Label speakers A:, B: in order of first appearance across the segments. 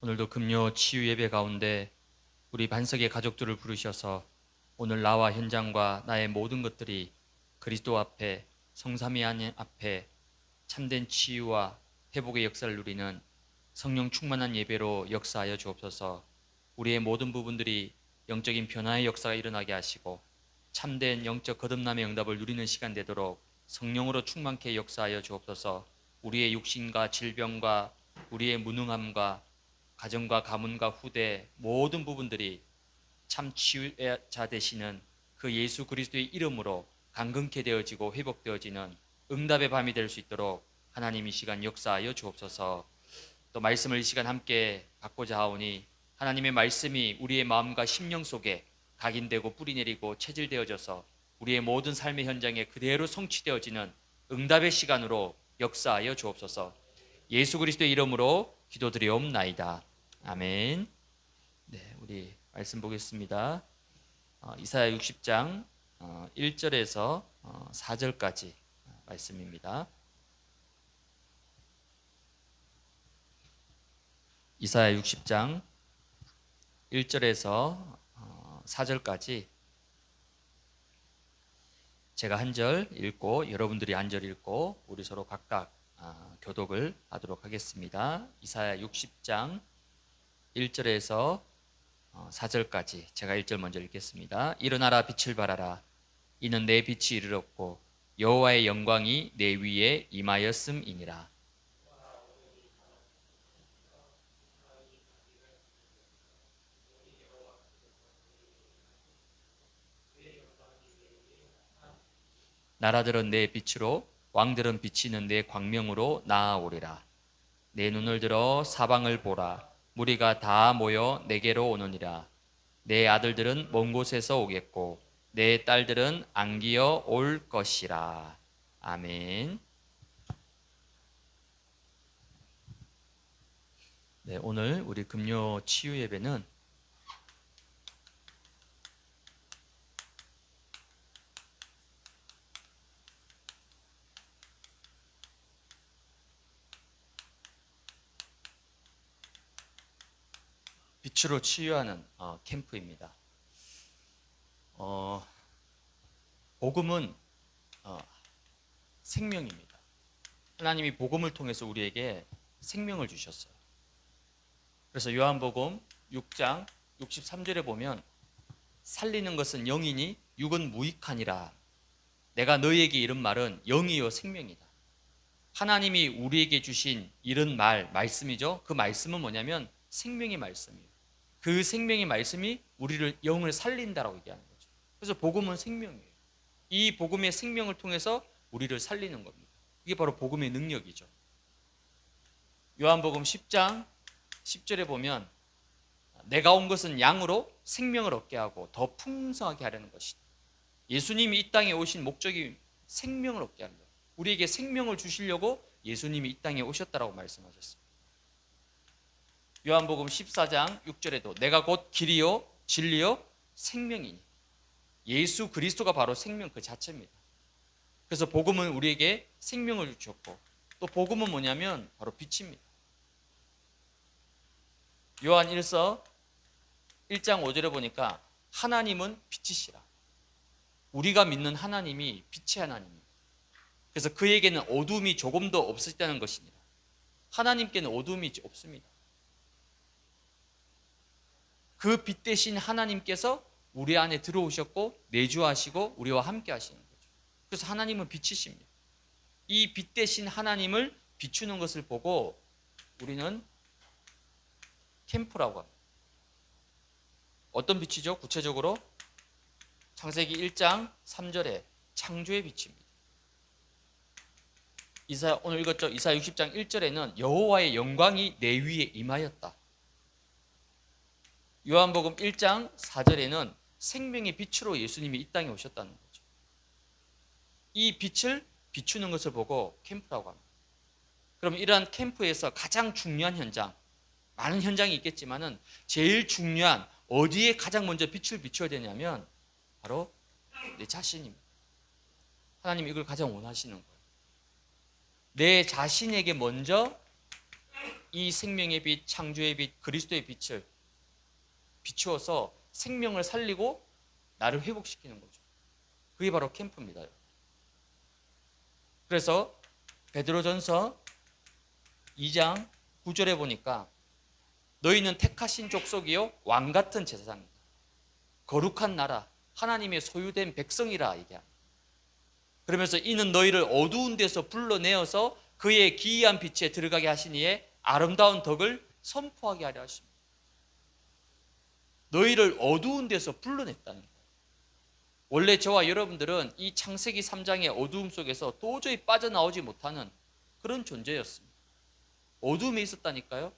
A: 오늘도 금요 치유 예배 가운데 우리 반석의 가족들을 부르셔서 오늘 나와 현장과 나의 모든 것들이 그리스도 앞에, 성삼위 하나님 앞에 참된 치유와 회복의 역사를 누리는 성령 충만한 예배로 역사하여 주옵소서. 우리의 모든 부분들이 영적인 변화의 역사가 일어나게 하시고 참된 영적 거듭남의 응답을 누리는 시간 되도록 성령으로 충만케 역사하여 주옵소서. 우리의 육신과 질병과 우리의 무능함과 가정과 가문과 후대 모든 부분들이 참 치유자 되시는 그 예수 그리스도의 이름으로 강건케 되어지고 회복되어지는 응답의 밤이 될 수 있도록 하나님 이 시간 역사하여 주옵소서. 또 말씀을 이 시간 함께 받고자 하오니 하나님의 말씀이 우리의 마음과 심령 속에 각인되고 뿌리내리고 체질되어져서 우리의 모든 삶의 현장에 그대로 성취되어지는 응답의 시간으로 역사하여 주옵소서. 예수 그리스도의 이름으로 기도드리옵나이다. 아멘. 네, 우리 말씀 보겠습니다. 이사야 60장 1절에서 4절까지 말씀입니다. 이사야 60장 1절에서 4절까지 제가 한 절 읽고 여러분들이 한 절 읽고 우리 서로 각각 교독을 하도록 하겠습니다. 이사야 60장 1절에서 4절까지 제가 1절 먼저 읽겠습니다. 일어나라 빛을 발하라. 이는 내 빛이 이르렀고 여호와의 영광이 내 위에 임하였음이니라. 나라들은 내 빛으로 왕들은 비치는 내 광명으로 나아오리라. 내 눈을 들어 사방을 보라. 무리가 다 모여 내게로 오느니라. 내 아들들은 먼 곳에서 오겠고 내 딸들은 안기어 올 것이라. 아멘. 네, 오늘 우리 금요 치유 예배는 빛으로 치유하는 캠프입니다. 복음은 생명입니다. 하나님이 복음을 통해서 우리에게 생명을 주셨어요. 그래서 요한복음 6장 63절에 보면 살리는 것은 영이니 육은 무익하니라. 내가 너희에게 이른 말은 영이요 생명이다. 하나님이 우리에게 주신 이런 말씀이죠. 그 말씀은 뭐냐면 생명의 말씀이에요. 그 생명의 말씀이 우리를 영을 살린다라고 얘기하는 거죠. 그래서 복음은 생명이에요. 이 복음의 생명을 통해서 우리를 살리는 겁니다. 이게 바로 복음의 능력이죠. 요한복음 10장 10절에 보면 내가 온 것은 양으로 생명을 얻게 하고 더 풍성하게 하려는 것이다. 예수님이 이 땅에 오신 목적이 생명을 얻게 하는 거예요. 우리에게 생명을 주시려고 예수님이 이 땅에 오셨다라고 말씀하셨습니다. 요한복음 14장 6절에도 내가 곧 길이요 진리요 생명이니, 예수 그리스도가 바로 생명 그 자체입니다. 그래서 복음은 우리에게 생명을 주셨고 또 복음은 뭐냐면 바로 빛입니다. 요한 1서 1장 5절에 보니까 하나님은 빛이시라. 우리가 믿는 하나님이 빛의 하나님입니다. 그래서 그에게는 어둠이 조금도 없었다는 것입니다. 하나님께는 어둠이 없습니다. 그 빛 대신 하나님께서 우리 안에 들어오셨고 내주하시고 우리와 함께 하시는 거죠. 그래서 하나님은 빛이십니다. 이 빛 대신 하나님을 비추는 것을 보고 우리는 캠프라고 합니다. 어떤 빛이죠? 구체적으로 창세기 1장 3절에 창조의 빛입니다. 오늘 읽었죠? 이사야 60장 1절에는 여호와의 영광이 내 위에 임하였다. 요한복음 1장 4절에는 생명의 빛으로 예수님이 이 땅에 오셨다는 거죠. 이 빛을 비추는 것을 보고 캠프라고 합니다. 그럼 이러한 캠프에서 가장 중요한 현장, 많은 현장이 있겠지만은 제일 중요한 어디에 가장 먼저 빛을 비춰야 되냐면 바로 내 자신입니다. 하나님이 이걸 가장 원하시는 거예요. 내 자신에게 먼저 이 생명의 빛, 창조의 빛, 그리스도의 빛을 비추어서 생명을 살리고 나를 회복시키는 거죠. 그게 바로 캠프입니다. 그래서 베드로전서 2장 9절에 보니까 너희는 택하신 족속이요 왕 같은 제사장이다. 거룩한 나라, 하나님의 소유된 백성이라 얘기합니다. 그러면서 이는 너희를 어두운 데서 불러내어서 그의 기이한 빛에 들어가게 하시니에 아름다운 덕을 선포하게 하려 하십니다. 너희를 어두운 데서 불러냈다는 거예요. 원래 저와 여러분들은 이 창세기 3장의 어두움 속에서 도저히 빠져나오지 못하는 그런 존재였습니다. 어둠에 있었다니까요.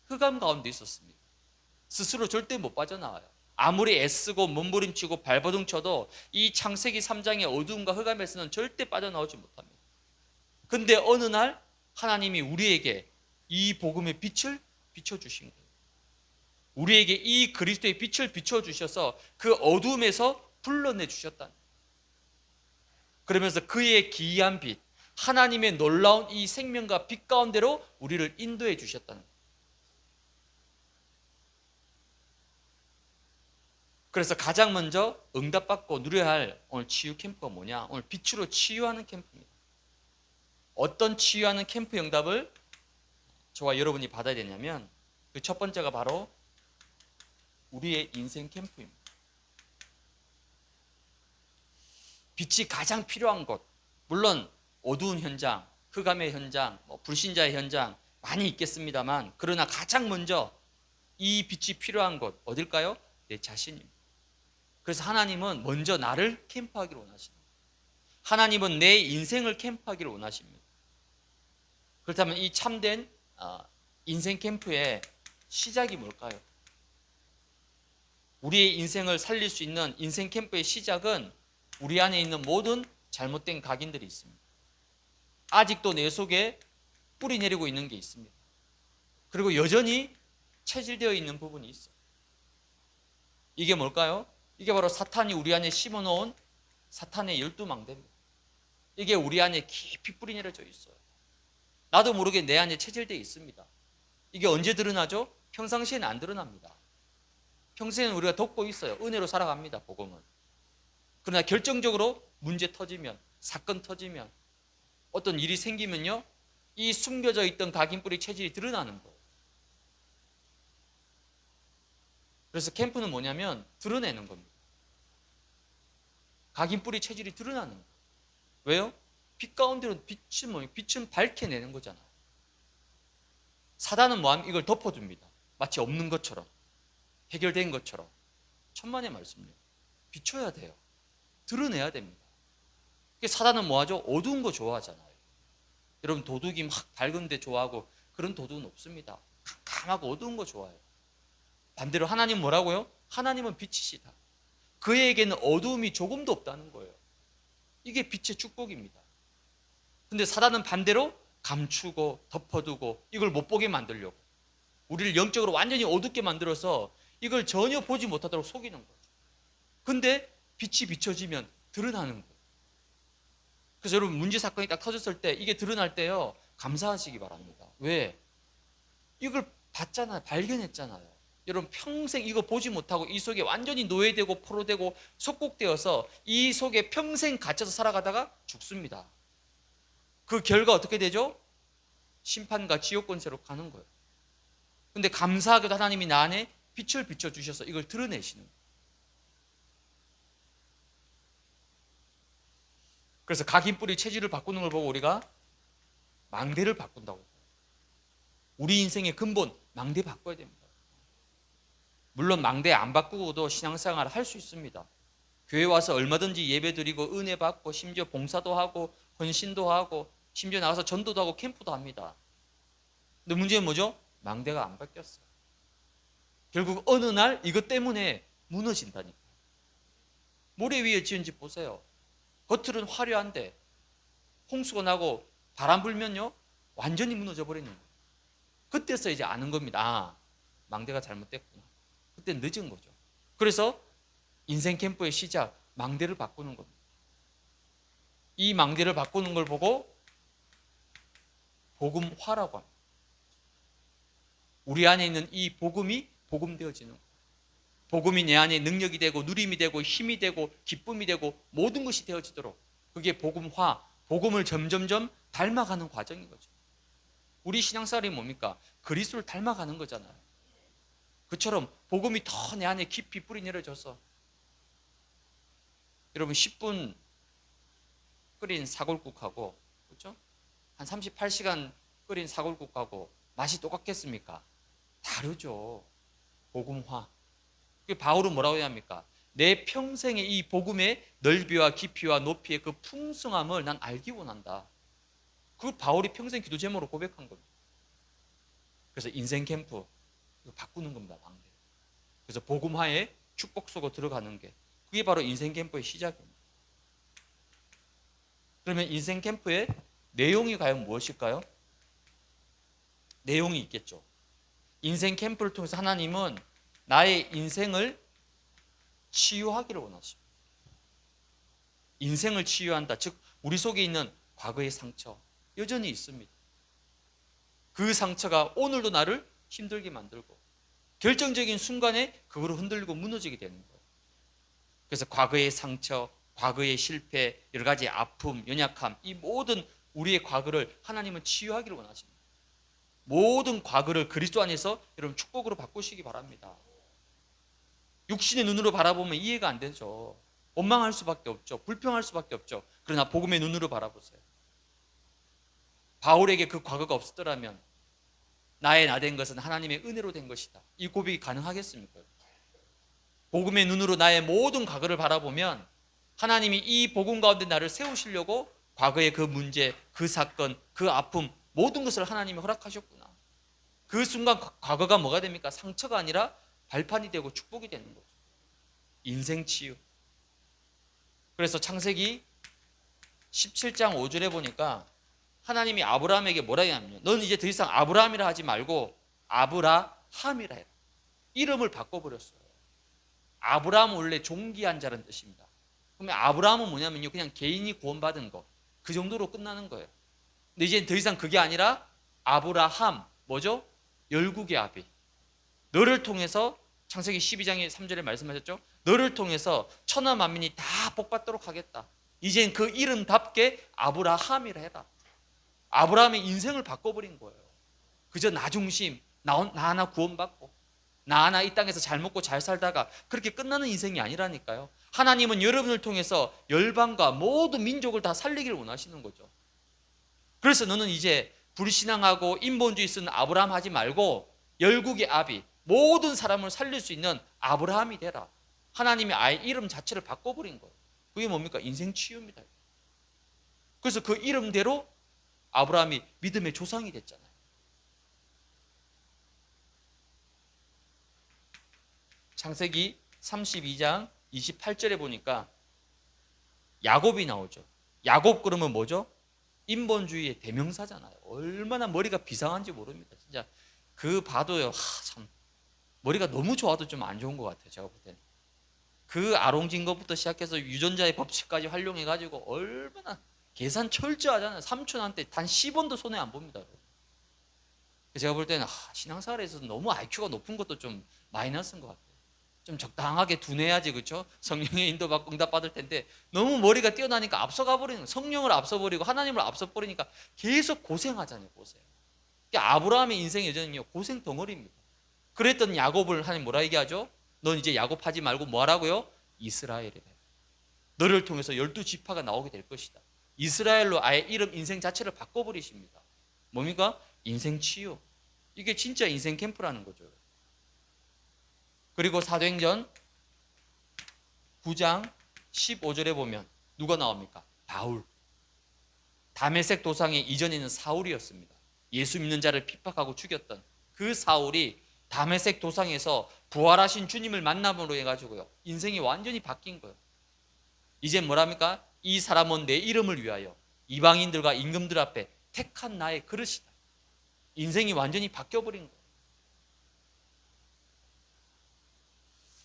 A: 흑암 가운데 있었습니다. 스스로 절대 못 빠져나와요. 아무리 애쓰고 몸부림치고 발버둥 쳐도 이 창세기 3장의 어둠과 흑암에서는 절대 빠져나오지 못합니다. 근데 어느 날 하나님이 우리에게 이 복음의 빛을 비춰주신 거예요. 우리에게 이 그리스도의 빛을 비춰주셔서 그 어둠에서 불러내 주셨다는 거예요. 그러면서 그의 기이한 빛, 하나님의 놀라운 이 생명과 빛 가운데로 우리를 인도해 주셨다는 거예요. 그래서 가장 먼저 응답받고 누려야 할 오늘 치유 캠프가 뭐냐? 오늘 빛으로 치유하는 캠프입니다. 어떤 치유하는 캠프 응답을 저와 여러분이 받아야 되냐면 그 첫 번째가 바로 우리의 인생 캠프입니다. 빛이 가장 필요한 곳, 물론 어두운 현장, 흑암의 현장, 불신자의 현장 많이 있겠습니다만 그러나 가장 먼저 이 빛이 필요한 곳 어딜까요? 내 자신입니다. 그래서 하나님은 먼저 나를 캠프하기를 원하십니다. 하나님은 내 인생을 캠프하기를 원하십니다. 그렇다면 이 참된 인생 캠프의 시작이 뭘까요? 우리의 인생을 살릴 수 있는 인생 캠프의 시작은 우리 안에 있는 모든 잘못된 각인들이 있습니다. 아직도 내 속에 뿌리 내리고 있는 게 있습니다. 그리고 여전히 체질되어 있는 부분이 있어요. 이게 뭘까요? 이게 바로 사탄이 우리 안에 심어놓은 사탄의 12망대입니다. 이게 우리 안에 깊이 뿌리 내려져 있어요. 나도 모르게 내 안에 체질되어 있습니다. 이게 언제 드러나죠? 평상시에는 안 드러납니다. 평소에는 우리가 덮고 있어요. 은혜로 살아갑니다. 복음은. 그러나 결정적으로 문제 터지면, 사건 터지면, 어떤 일이 생기면요, 이 숨겨져 있던 각인뿌리 체질이 드러나는 거예요. 그래서 캠프는 뭐냐면 드러내는 겁니다. 각인뿌리 체질이 드러나는 거예요. 왜요? 빛 가운데로 빛은 뭐예요? 빛은 밝혀내는 거잖아요. 사단은 뭐하면 이걸 덮어줍니다. 마치 없는 것처럼, 해결된 것처럼. 천만의 말씀이에요. 비춰야 돼요. 드러내야 됩니다. 사단은 뭐하죠? 어두운 거 좋아하잖아요. 여러분 도둑이 막 밝은 데 좋아하고 그런 도둑은 없습니다. 캄캄하고 어두운 거 좋아해요. 반대로 하나님 뭐라고요? 하나님은 빛이시다. 그에게는 어두움이 조금도 없다는 거예요. 이게 빛의 축복입니다. 근데 사단은 반대로 감추고 덮어두고 이걸 못 보게 만들려고 우리를 영적으로 완전히 어둡게 만들어서 이걸 전혀 보지 못하도록 속이는 거죠. 근데 빛이 비춰지면 드러나는 거예요. 그래서 여러분 문제 사건이 딱 터졌을 때 이게 드러날 때요 감사하시기 바랍니다. 왜? 이걸 봤잖아요. 발견했잖아요. 여러분 평생 이거 보지 못하고 이 속에 완전히 노예되고 포로되고 속국되어서 이 속에 평생 갇혀서 살아가다가 죽습니다. 그 결과 어떻게 되죠? 심판과 지옥 권세로 가는 거예요. 근데 감사하게도 하나님이 나 안에 빛을 비춰주셔서 이걸 드러내시는 거예요. 그래서 각인뿌리 체질을 바꾸는 걸 보고 우리가 망대를 바꾼다고. 우리 인생의 근본 망대 바꿔야 됩니다. 물론 망대 안 바꾸고도 신앙생활을 할 수 있습니다. 교회 와서 얼마든지 예배 드리고 은혜 받고 심지어 봉사도 하고 헌신도 하고 심지어 나가서 전도도 하고 캠프도 합니다. 근데 문제는 뭐죠? 망대가 안 바뀌었어요. 결국 어느 날 이것 때문에 무너진다니까. 모래 위에 지은 집 보세요. 겉으로는 화려한데 홍수가 나고 바람 불면요 완전히 무너져 버리는 거예요. 그때서 이제 아는 겁니다. 아, 망대가 잘못됐구나. 그때 늦은 거죠. 그래서 인생 캠프의 시작, 망대를 바꾸는 겁니다. 이 망대를 바꾸는 걸 보고 복음화라고 합니다. 우리 안에 있는 이 복음이 복음되어지는 거예요. 복음이 내 안에 능력이 되고 누림이 되고 힘이 되고 기쁨이 되고 모든 것이 되어지도록, 그게 복음화, 복음을 점점점 닮아가는 과정인 거죠. 우리 신앙생활이 뭡니까? 그리스도를 닮아가는 거잖아요. 그처럼 복음이 더 내 안에 깊이 뿌리 내려져서, 여러분 10분 끓인 사골국하고, 그렇죠? 한 38시간 끓인 사골국하고 맛이 똑같겠습니까? 다르죠. 복음화. 바울은 뭐라고 해야 합니까? 내 평생의 이 복음의 넓이와 깊이와 높이의 그 풍성함을 난 알기 원한다. 그걸 바울이 평생 기도 제목으로 고백한 겁니다. 그래서 인생 캠프 이거 바꾸는 겁니다. 방법. 그래서 복음화의 축복 속으로 들어가는 게, 그게 바로 인생 캠프의 시작입니다. 그러면 인생 캠프의 내용이 과연 무엇일까요? 내용이 있겠죠. 인생 캠프를 통해서 하나님은 나의 인생을 치유하기를 원하십니다. 인생을 치유한다. 즉 우리 속에 있는 과거의 상처 여전히 있습니다. 그 상처가 오늘도 나를 힘들게 만들고 결정적인 순간에 그거로 흔들리고 무너지게 되는 거예요. 그래서 과거의 상처, 과거의 실패, 여러 가지 아픔, 연약함, 이 모든 우리의 과거를 하나님은 치유하기를 원하십니다. 모든 과거를 그리스도 안에서 여러분 축복으로 바꾸시기 바랍니다. 육신의 눈으로 바라보면 이해가 안 되죠. 원망할 수밖에 없죠. 불평할 수밖에 없죠. 그러나 복음의 눈으로 바라보세요. 바울에게 그 과거가 없었더라면 나의 나 된 것은 하나님의 은혜로 된 것이다. 이 고백이 가능하겠습니까? 복음의 눈으로 나의 모든 과거를 바라보면 하나님이 이 복음 가운데 나를 세우시려고 과거의 그 문제, 그 사건, 그 아픔 모든 것을 하나님이 허락하셨구나. 그 순간 과거가 뭐가 됩니까? 상처가 아니라 발판이 되고 축복이 되는 거죠. 인생 치유. 그래서 창세기 17장 5절에 보니까 하나님이 아브라함에게 뭐라 하냐면요, 너는 이제 더 이상 아브라함이라 하지 말고 아브라함이라 해라. 이름을 바꿔버렸어요. 아브라함은 원래 존귀한 자라는 뜻입니다. 그러면 아브라함은 뭐냐면요, 그냥 개인이 구원받은 거, 그 정도로 끝나는 거예요. 근데 이제 더 이상 그게 아니라 아브라함, 뭐죠? 열국의 아비. 너를 통해서, 창세기 12장의 3절에 말씀하셨죠? 너를 통해서 천하 만민이 다 복받도록 하겠다. 이젠 그 이름답게 아브라함이라 해라. 아브라함의 인생을 바꿔버린 거예요. 그저 나 중심, 나 하나 구원받고 나 하나 이 땅에서 잘 먹고 잘 살다가 그렇게 끝나는 인생이 아니라니까요. 하나님은 여러분을 통해서 열방과 모든 민족을 다 살리기를 원하시는 거죠. 그래서 너는 이제 불신앙하고 인본주의 쓰는 아브라함 하지 말고 열국의 아비, 모든 사람을 살릴 수 있는 아브라함이 되라. 하나님이 아예 이름 자체를 바꿔버린 거예요. 그게 뭡니까? 인생 치유입니다. 그래서 그 이름대로 아브라함이 믿음의 조상이 됐잖아요. 창세기 32장 28절에 보니까 야곱이 나오죠. 야곱 그러면 뭐죠? 인본주의의 대명사잖아요. 얼마나 머리가 비상한지 모릅니다. 진짜 그 봐도요, 참 머리가 너무 좋아도 좀 안 좋은 것 같아요. 제가 볼 때는 그 아롱진 것부터 시작해서 유전자의 법칙까지 활용해가지고 얼마나 계산 철저하잖아요. 삼촌한테 단 10원도 손해 안 봅니다. 제가 볼 때는 신앙생활에서 너무 IQ가 높은 것도 좀 마이너스인 것 같아요. 좀 적당하게 두뇌야지, 그렇죠? 성령의 인도받고 응답받을 텐데 너무 머리가 뛰어나니까 앞서가 버리는, 성령을 앞서버리고 하나님을 앞서버리니까 계속 고생하잖아요. 고생. 아브라함의 인생 여전히요, 고생 덩어리입니다. 그랬던 야곱을 하나님 뭐라 얘기하죠? 넌 이제 야곱 하지 말고 뭐 하라고요? 이스라엘이래. 너를 통해서 12지파가 나오게 될 것이다. 이스라엘로 아예 이름 인생 자체를 바꿔버리십니다. 뭡니까? 인생 치유. 이게 진짜 인생 캠프라는 거죠. 그리고 사도행전 9장 15절에 보면 누가 나옵니까? 바울. 다메섹 도상의 이전에는 사울이었습니다. 예수 믿는 자를 핍박하고 죽였던 그 사울이 다메섹 도상에서 부활하신 주님을 만남으로 해가지고요, 인생이 완전히 바뀐 거예요. 이제 뭐랍니까? 이 사람은 내 이름을 위하여 이방인들과 임금들 앞에 택한 나의 그릇이다. 인생이 완전히 바뀌어버린 거예요.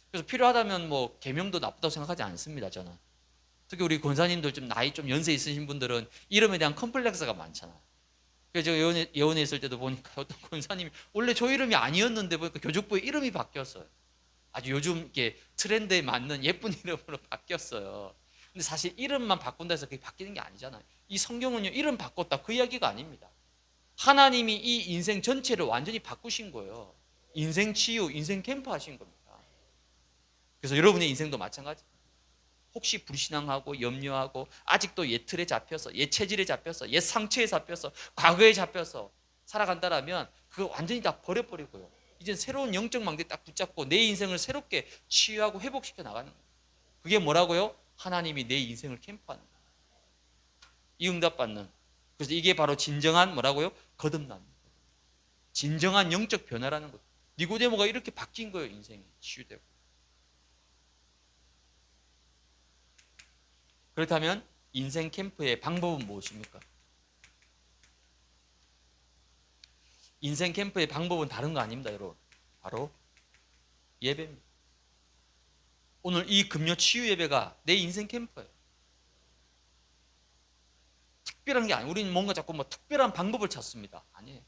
A: 그래서 필요하다면 뭐 계명도 나쁘다고 생각하지 않습니다. 저는 특히 우리 권사님들 좀 나이 좀 연세 있으신 분들은 이름에 대한 컴플렉스가 많잖아요. 그래서 제가 예원에 있을 때도 보니까 어떤 권사님이 원래 저 이름이 아니었는데 보니까 교족부에 이름이 바뀌었어요. 아주 요즘 이렇게 트렌드에 맞는 예쁜 이름으로 바뀌었어요. 근데 사실 이름만 바꾼다 해서 그게 바뀌는 게 아니잖아요. 이 성경은요, 이름 바꿨다 그 이야기가 아닙니다. 하나님이 이 인생 전체를 완전히 바꾸신 거예요. 인생 치유, 인생 캠프 하신 겁니다. 그래서 여러분의 인생도 마찬가지입니다. 혹시 불신앙하고 염려하고 아직도 옛 틀에 잡혀서, 옛 체질에 잡혀서, 옛 상처에 잡혀서, 과거에 잡혀서 살아간다라면 그거 완전히 다 버려버리고요. 이제 새로운 영적 망대에 딱 붙잡고 내 인생을 새롭게 치유하고 회복시켜 나가는 거예요. 그게 뭐라고요? 하나님이 내 인생을 캠프하는 거예요. 이 응답받는. 그래서 이게 바로 진정한 뭐라고요? 거듭남. 진정한 영적 변화라는 거예요. 니고데모가 이렇게 바뀐 거예요. 인생이 치유되고. 그렇다면 인생 캠프의 방법은 무엇입니까? 인생 캠프의 방법은 다른 거 아닙니다, 여러분. 바로 예배입니다. 오늘 이 금요 치유 예배가 내 인생 캠프예요. 특별한 게 아니에요. 우리는 뭔가 자꾸 뭐 특별한 방법을 찾습니다. 아니에요.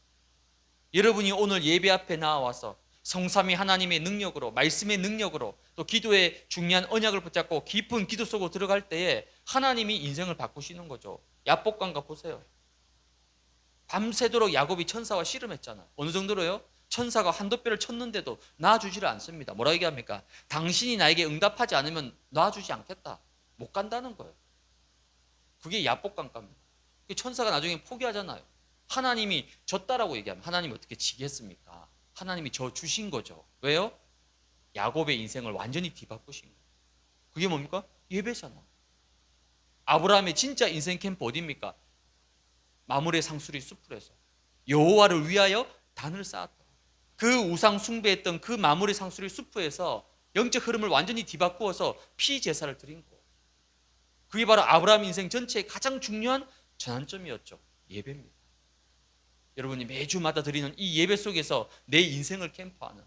A: 여러분이 오늘 예배 앞에 나와서 성삼위 하나님의 능력으로, 말씀의 능력으로, 또 기도의 중요한 언약을 붙잡고 깊은 기도 속으로 들어갈 때에 하나님이 인생을 바꾸시는 거죠. 야복강가 보세요. 밤새도록 야곱이 천사와 씨름했잖아요. 어느 정도로요? 천사가 한도 뼈를 쳤는데도 놔주지를 않습니다. 뭐라 얘기합니까? 당신이 나에게 응답하지 않으면 놔주지 않겠다. 못 간다는 거예요. 그게 야복강가입니다. 천사가 나중에 포기하잖아요. 하나님이 졌다라고 얘기하면 하나님이 어떻게 지겠습니까? 하나님이 저 주신 거죠. 왜요? 야곱의 인생을 완전히 뒤바꾸신 거예요. 그게 뭡니까? 예배잖아. 아브라함의 진짜 인생 캠프 어디입니까? 마므레 상수리 숲에서 여호와를 위하여 단을 쌓았다. 그 우상 숭배했던 그 마므레 상수리 숲에서 영적 흐름을 완전히 뒤바꾸어서 피 제사를 드린 거예요. 그게 바로 아브라함 인생 전체의 가장 중요한 전환점이었죠. 예배입니다. 여러분이 매주마다 드리는 이 예배 속에서 내 인생을 캠프하는,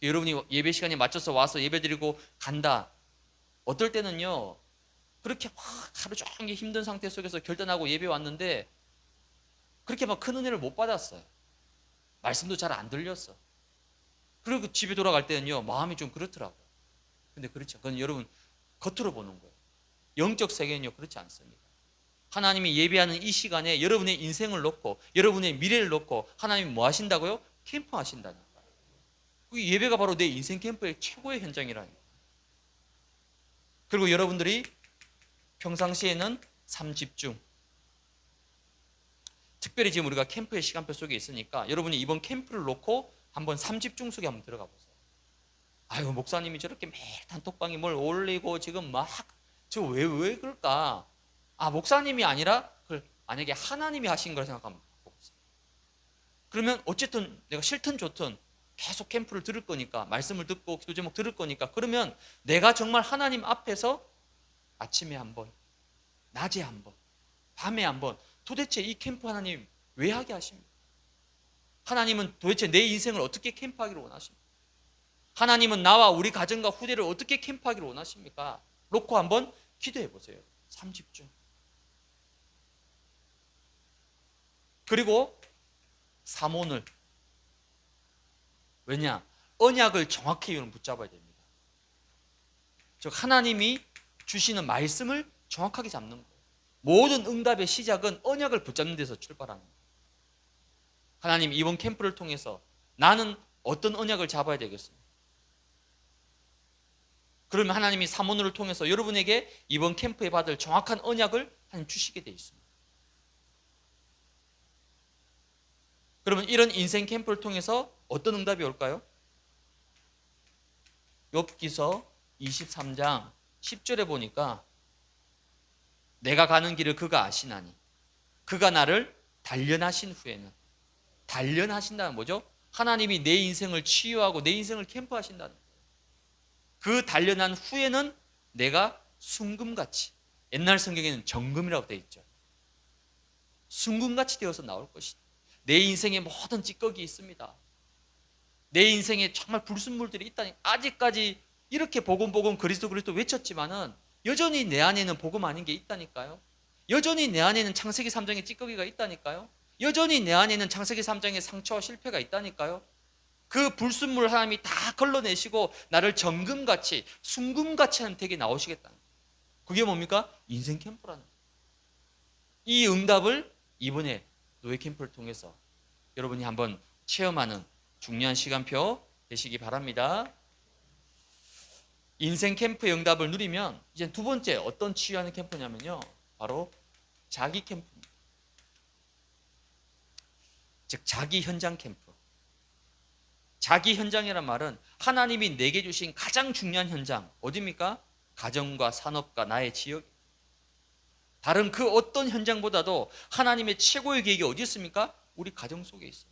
A: 여러분이 예배 시간에 맞춰서 와서 예배 드리고 간다. 어떨 때는요, 그렇게 막 하루 종일 힘든 상태 속에서 결단하고 예배 왔는데 그렇게 막 큰 은혜를 못 받았어요. 말씀도 잘 안 들렸어. 그리고 집에 돌아갈 때는요, 마음이 좀 그렇더라고요. 근데 그렇죠. 그건 여러분 겉으로 보는 거예요. 영적 세계는요, 그렇지 않습니다. 하나님이 예배하는 이 시간에 여러분의 인생을 놓고, 여러분의 미래를 놓고 하나님이 뭐 하신다고요? 캠프 하신다니까요. 그 예배가 바로 내 인생 캠프의 최고의 현장이라니까요. 그리고 여러분들이 평상시에는 삶 집중, 특별히 지금 우리가 캠프의 시간표 속에 있으니까 여러분이 이번 캠프를 놓고 한번 삶 집중 속에 한번 들어가 보세요. 아유, 목사님이 저렇게 매일 단톡방에 뭘 올리고 지금 막 저 왜 그럴까? 아, 목사님이 아니라 만약에 하나님이 하신 걸 생각하면 바꿔보세요. 그러면 어쨌든 내가 싫든 좋든 계속 캠프를 들을 거니까, 말씀을 듣고 기도 제목 들을 거니까, 그러면 내가 정말 하나님 앞에서 아침에 한번, 낮에 한번, 밤에 한번 도대체 이 캠프 하나님 왜 하게 하십니까? 하나님은 도대체 내 인생을 어떻게 캠프하기를 원하십니까? 하나님은 나와 우리 가정과 후대를 어떻게 캠프하기를 원하십니까? 놓고 한번 기도해 보세요. 삶 집중. 그리고 삼오늘. 왜냐? 언약을 정확히 붙잡아야 됩니다. 즉 하나님이 주시는 말씀을 정확하게 잡는 거예요. 모든 응답의 시작은 언약을 붙잡는 데서 출발하는 거예요. 하나님, 이번 캠프를 통해서 나는 어떤 언약을 잡아야 되겠습니까? 그러면 하나님이 삼오늘을 통해서 여러분에게 이번 캠프에 받을 정확한 언약을 하나님 주시게 되어 있습니다. 그러면 이런 인생 캠프를 통해서 어떤 응답이 올까요? 욥기서 23장 10절에 보니까 내가 가는 길을 그가 아시나니 그가 나를 단련하신 후에는, 단련하신다는 뭐죠? 하나님이 내 인생을 치유하고 내 인생을 캠프하신다는 거예요. 그 단련한 후에는 내가 순금같이, 옛날 성경에는 정금이라고 되어 있죠. 순금같이 되어서 나올 것이다. 내 인생에 모든 찌꺼기 있습니다. 내 인생에 정말 불순물들이 있다니, 아직까지 이렇게 복음 그리스도 외쳤지만은 여전히 내 안에는 복음 아닌 게 있다니까요. 여전히 내 안에는 창세기 3장의 찌꺼기가 있다니까요. 여전히 내 안에 있는 창세기 3장의 상처와 실패가 있다니까요. 그 불순물을 하나님이 다 걸러내시고 나를 정금같이 순금같이 하는 댁에 나오시겠다는 거예요. 그게 뭡니까? 인생 캠프라는 거예요. 이 응답을 이번에 노예 캠프를 통해서 여러분이 한번 체험하는 중요한 시간표 되시기 바랍니다. 인생 캠프의 응답을 누리면 이제 두 번째 어떤 치유하는 캠프냐면요, 바로 자기 캠프입니다. 즉 자기 현장 캠프. 자기 현장이란 말은 하나님이 내게 주신 가장 중요한 현장 어디입니까? 가정과 산업과 나의 지역. 다른 그 어떤 현장보다도 하나님의 최고의 계획이 어디 있습니까? 우리 가정 속에 있어요.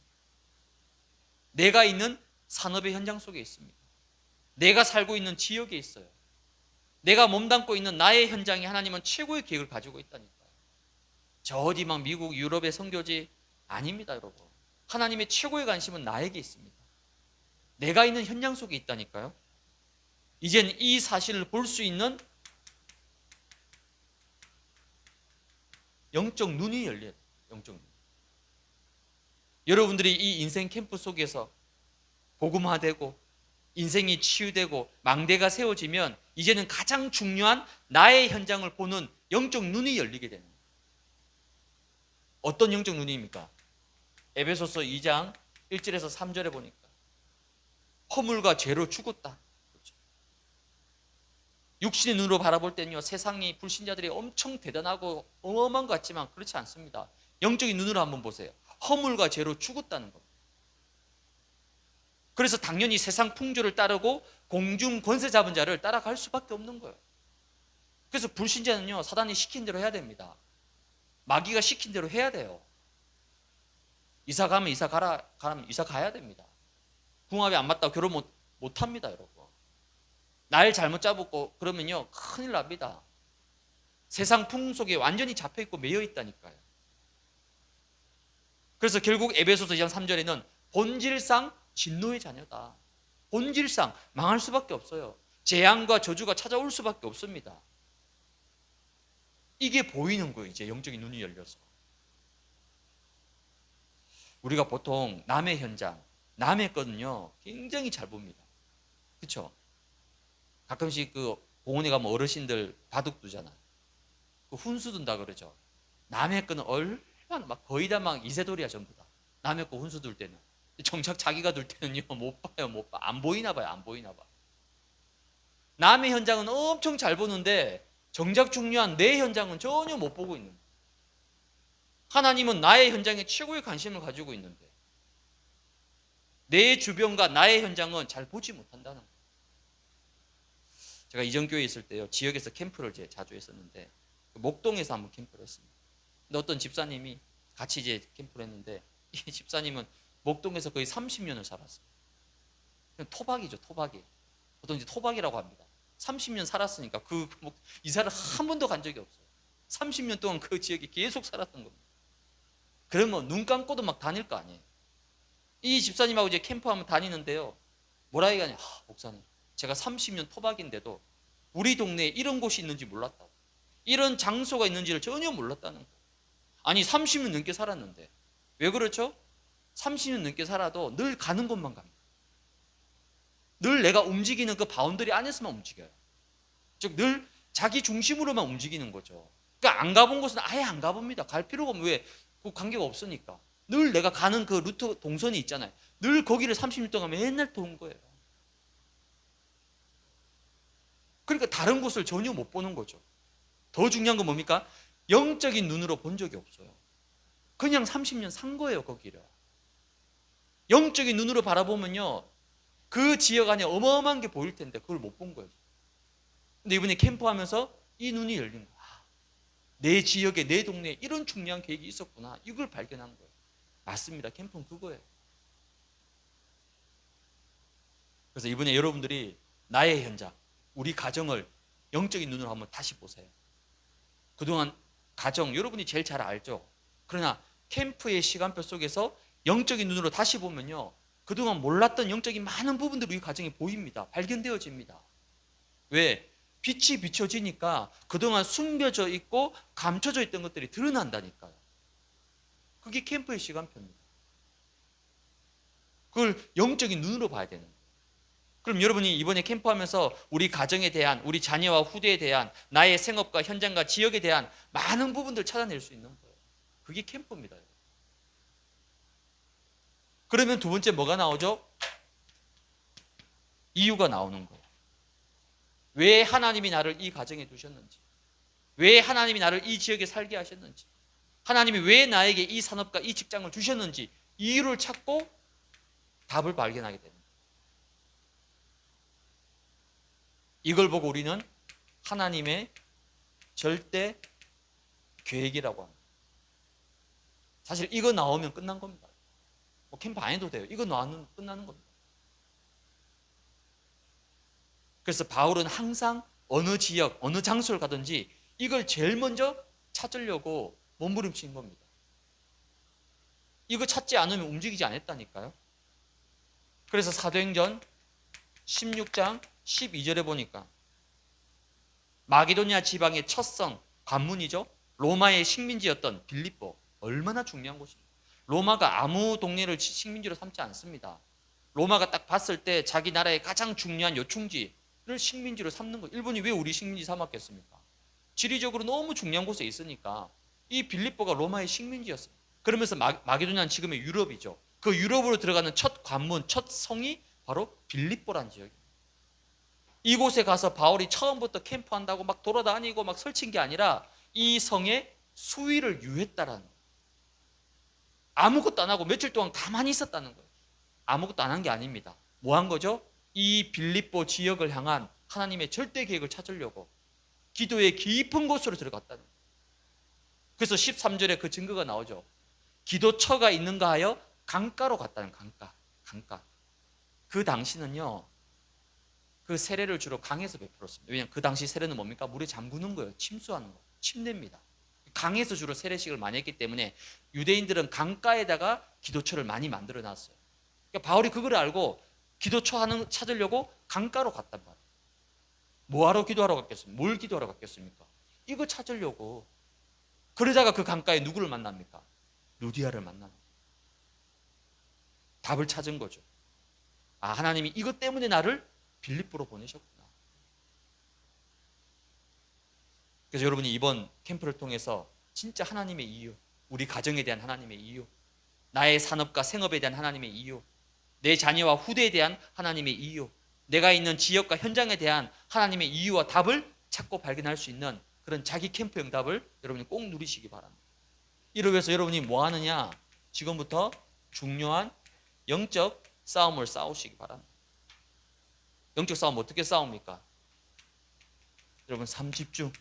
A: 내가 있는 산업의 현장 속에 있습니다. 내가 살고 있는 지역에 있어요. 내가 몸담고 있는 나의 현장에 하나님은 최고의 계획을 가지고 있다니까요. 저 어디 막 미국, 유럽의 선교지 아닙니다, 여러분. 하나님의 최고의 관심은 나에게 있습니다. 내가 있는 현장 속에 있다니까요. 이젠 이 사실을 볼 수 있는 영적 눈이 열려야 돼요. 영적 눈. 여러분들이 이 인생 캠프 속에서 복음화되고 인생이 치유되고 망대가 세워지면 이제는 가장 중요한 나의 현장을 보는 영적 눈이 열리게 되는 거예요. 어떤 영적 눈입니까? 에베소서 2장 1절에서 3절에 보니까 허물과 죄로 죽었다. 그렇죠. 육신의 눈으로 바라볼 때는요, 세상이 불신자들이 엄청 대단하고 어마어마한 것 같지만 그렇지 않습니다. 영적인 눈으로 한번 보세요. 허물과 죄로 죽었다는 겁니다. 그래서 당연히 세상 풍조를 따르고 공중 권세 잡은 자를 따라갈 수밖에 없는 거예요. 그래서 불신자는요, 사단이 시킨 대로 해야 됩니다. 마귀가 시킨 대로 해야 돼요. 이사 가면 이사 가면 이사 가야 됩니다. 궁합이 안 맞다고 결혼 못 합니다, 여러분. 날 잘못 잡고 그러면요, 큰일 납니다. 세상 풍속에 완전히 잡혀 있고 매여 있다니까요. 그래서 결국 에베소서 2장 3절에는 본질상 진노의 자녀다. 본질상 망할 수밖에 없어요. 재앙과 저주가 찾아올 수밖에 없습니다. 이게 보이는 거예요, 이제 영적인 눈이 열려서. 우리가 보통 남의 현장, 남의 거는요, 굉장히 잘 봅니다. 그렇죠? 가끔씩 그 공원에 가면 어르신들 바둑 두잖아요. 그 훈수 둔다 그러죠. 남의 거는 얼마나 막 거의 다 막 이세돌이야, 전부 다. 남의 거 훈수 둘 때는. 정작 자기가 둘 때는요, 못 봐요, 못 봐. 안 보이나 봐요, 안 보이나 봐. 남의 현장은 엄청 잘 보는데 정작 중요한 내 현장은 전혀 못 보고 있는 거예요. 하나님은 나의 현장에 최고의 관심을 가지고 있는데 내 주변과 나의 현장은 잘 보지 못한다는 거예요. 제가 이전 교회에 있을 때요, 지역에서 캠프를 자주 했었는데 목동에서 한번 캠프를 했습니다. 근데 어떤 집사님이 같이 이제 캠프를 했는데 이 집사님은 목동에서 거의 30년을 살았어요. 그냥 토박이죠, 토박이. 보통 이제 토박이라고 합니다. 30년 살았으니까 그 이사를 한 번도 간 적이 없어요. 30년 동안 그 지역에 계속 살았던 겁니다. 그러면 눈 감고도 막 다닐 거 아니에요. 이 집사님하고 이제 캠프 한번 다니는데요, 뭐라 얘기하냐, 목사님, 제가 30년 토박인데도 우리 동네에 이런 곳이 있는지 몰랐다고, 이런 장소가 있는지를 전혀 몰랐다는 거예요. 아니 30년 넘게 살았는데. 왜 그렇죠? 30년 넘게 살아도 늘 가는 곳만 갑니다. 늘 내가 움직이는 그 바운더리 안에서만 움직여요. 즉 늘 자기 중심으로만 움직이는 거죠. 그러니까 안 가본 곳은 아예 안 가봅니다. 갈 필요가 없는, 왜? 그 관계가 없으니까. 늘 내가 가는 그 루트 동선이 있잖아요. 늘 거기를 30년 동안 맨날 도는 거예요. 그러니까 다른 곳을 전혀 못 보는 거죠. 더 중요한 건 뭡니까? 영적인 눈으로 본 적이 없어요. 그냥 30년 산 거예요, 거기를. 영적인 눈으로 바라보면요, 그 지역 안에 어마어마한 게 보일 텐데 그걸 못 본 거예요. 근데 이번에 캠프하면서 이 눈이 열린 거야. 내 지역에, 내 동네에 이런 중요한 계획이 있었구나. 이걸 발견한 거예요. 맞습니다. 캠프는 그거예요. 그래서 이번에 여러분들이 나의 현장, 우리 가정을 영적인 눈으로 한번 다시 보세요. 그동안 가정 여러분이 제일 잘 알죠. 그러나 캠프의 시간표 속에서 영적인 눈으로 다시 보면요, 그동안 몰랐던 영적인 많은 부분들이 우리 가정에 보입니다. 발견되어집니다. 왜? 빛이 비춰지니까 그동안 숨겨져 있고 감춰져 있던 것들이 드러난다니까요. 그게 캠프의 시간표입니다. 그걸 영적인 눈으로 봐야 되는 거예요. 그럼 여러분이 이번에 캠프하면서 우리 가정에 대한, 우리 자녀와 후대에 대한, 나의 생업과 현장과 지역에 대한 많은 부분들을 찾아낼 수 있는 거예요. 그게 캠프입니다. 그러면 두 번째 뭐가 나오죠? 이유가 나오는 거예요. 왜 하나님이 나를 이 가정에 두셨는지, 왜 하나님이 나를 이 지역에 살게 하셨는지, 하나님이 왜 나에게 이 산업과 이 직장을 주셨는지 이유를 찾고 답을 발견하게 됩니다. 이걸 보고 우리는 하나님의 절대 계획이라고 합니다. 사실 이거 나오면 끝난 겁니다. 뭐 캠프 안 해도 돼요. 이거 나오면 끝나는 겁니다. 그래서 바울은 항상 어느 지역, 어느 장소를 가든지 이걸 제일 먼저 찾으려고 몸부림치는 겁니다. 이거 찾지 않으면 움직이지 않았다니까요. 그래서 사도행전 16장 12절에 보니까 마게도니아 지방의 첫 성, 관문이죠. 로마의 식민지였던 빌립보. 얼마나 중요한 곳입니다. 로마가 아무 동네를 식민지로 삼지 않습니다. 로마가 딱 봤을 때 자기 나라의 가장 중요한 요충지를 식민지로 삼는 거예요. 일본이 왜 우리 식민지 삼았겠습니까? 지리적으로 너무 중요한 곳에 있으니까. 이 빌립보가 로마의 식민지였어요. 그러면서 마게도니아는 지금의 유럽이죠. 그 유럽으로 들어가는 첫 관문, 첫 성이 바로 빌립보라는 지역입니다. 이곳에 가서 바울이 처음부터 캠프한다고 막 돌아다니고 막 설친 게 아니라 이 성에 수위를 유했다라는 거예요. 아무것도 안 하고 며칠 동안 가만히 있었다는 거예요. 아무것도 안 한 게 아닙니다. 뭐 한 거죠? 이 빌립보 지역을 향한 하나님의 절대 계획을 찾으려고 기도의 깊은 곳으로 들어갔다는 거예요. 그래서 13절에 그 증거가 나오죠. 기도처가 있는가 하여 강가로 갔다는 강가. 그 당시는요, 그 세례를 주로 강에서 베풀었습니다. 왜냐하면 그 당시 세례는 뭡니까? 물에 잠그는 거예요. 침수하는 거. 침례입니다. 강에서 주로 세례식을 많이 했기 때문에 유대인들은 강가에다가 기도처를 많이 만들어 놨어요. 그러니까 바울이 그걸 알고 기도처 찾으려고 강가로 갔단 말이에요. 뭐하러 기도하러 갔겠습니까? 뭘 기도하러 갔겠습니까? 이거 찾으려고. 그러다가 그 강가에 누구를 만납니까? 루디아를 만납니다. 답을 찾은 거죠. 아, 하나님이 이것 때문에 나를 빌립보로 보내셨구나. 그래서 여러분이 이번 캠프를 통해서 진짜 하나님의 이유, 우리 가정에 대한 하나님의 이유, 나의 산업과 생업에 대한 하나님의 이유, 내 자녀와 후대에 대한 하나님의 이유, 내가 있는 지역과 현장에 대한 하나님의 이유와 답을 찾고 발견할 수 있는 그런 자기 캠프 응답을 여러분이 꼭 누리시기 바랍니다. 이를 위해서 여러분이 뭐 하느냐? 지금부터 중요한 영적 싸움을 싸우시기 바랍니다. 영적 싸움 어떻게 싸웁니까? 여러분, 삶집중.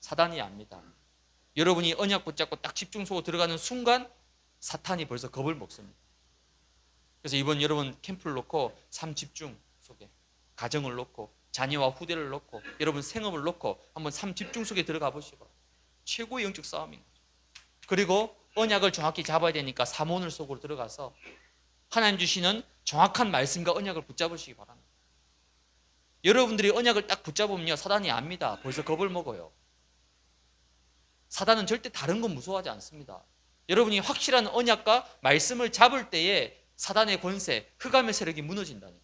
A: 사단이 압니다. 여러분이 언약 붙잡고 딱 집중 속으로 들어가는 순간 사탄이 벌써 겁을 먹습니다. 그래서 이번 여러분 캠프를 놓고 삶집중 속에 가정을 놓고 자녀와 후대를 놓고 여러분 생업을 놓고 한번 삶집중 속에 들어가 보시고 최고의 영적 싸움인 거죠. 그리고 언약을 정확히 잡아야 되니까 사모늘 속으로 들어가서 하나님 주시는 정확한 말씀과 언약을 붙잡으시기 바랍니다. 여러분들이 언약을 딱 붙잡으면요, 사단이 압니다. 벌써 겁을 먹어요. 사단은 절대 다른 건 무서워하지 않습니다. 여러분이 확실한 언약과 말씀을 잡을 때에 사단의 권세, 흑암의 세력이 무너진다니까.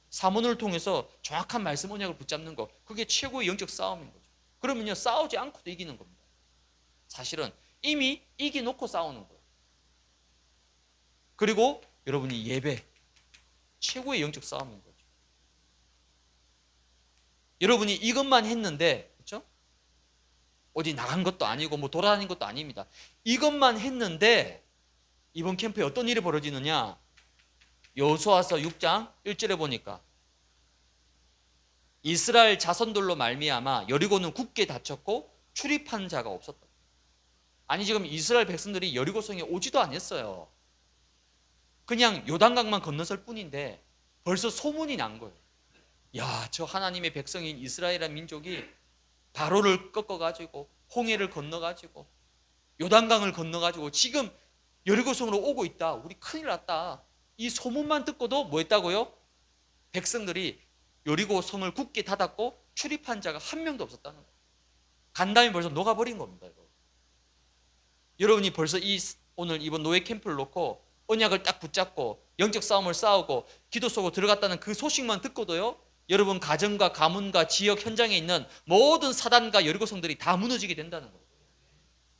A: 사모를 통해서 정확한 말씀, 언약을 붙잡는 거, 그게 최고의 영적 싸움인 거죠. 그러면요, 싸우지 않고도 이기는 겁니다. 사실은 이미 이기놓고 싸우는 거예요. 그리고 여러분이 예배, 최고의 영적 싸움인 거죠. 여러분이 이것만 했는데, 그렇죠? 어디 나간 것도 아니고 뭐 돌아다닌 것도 아닙니다. 이것만 했는데 이번 캠프에 어떤 일이 벌어지느냐? 여호수아서 6장 1절에 보니까 이스라엘 자손들로 말미암아 여리고는 굳게 닫혔고 출입한 자가 없었다. 아니, 지금 이스라엘 백성들이 여리고성에 오지도 않았어요. 그냥 요단강만 건너설 뿐인데 벌써 소문이 난 거예요. 야, 저 하나님의 백성인 이스라엘이라는 민족이 바로를 꺾어가지고 홍해를 건너가지고 요단강을 건너가지고 지금 여리고성으로 오고 있다. 우리 큰일 났다. 이 소문만 듣고도 뭐 했다고요? 백성들이 여리고성을 굳게 닫았고 출입한 자가 한 명도 없었다는 거예요. 간담이 벌써 녹아버린 겁니다. 이거. 여러분이 벌써 오늘 이번 노예 캠프를 놓고 언약을 딱 붙잡고 영적 싸움을 싸우고 기도 속으로 들어갔다는 그 소식만 듣고도요, 여러분 가정과 가문과 지역 현장에 있는 모든 사단과 여리고 성들이 다 무너지게 된다는 거예요.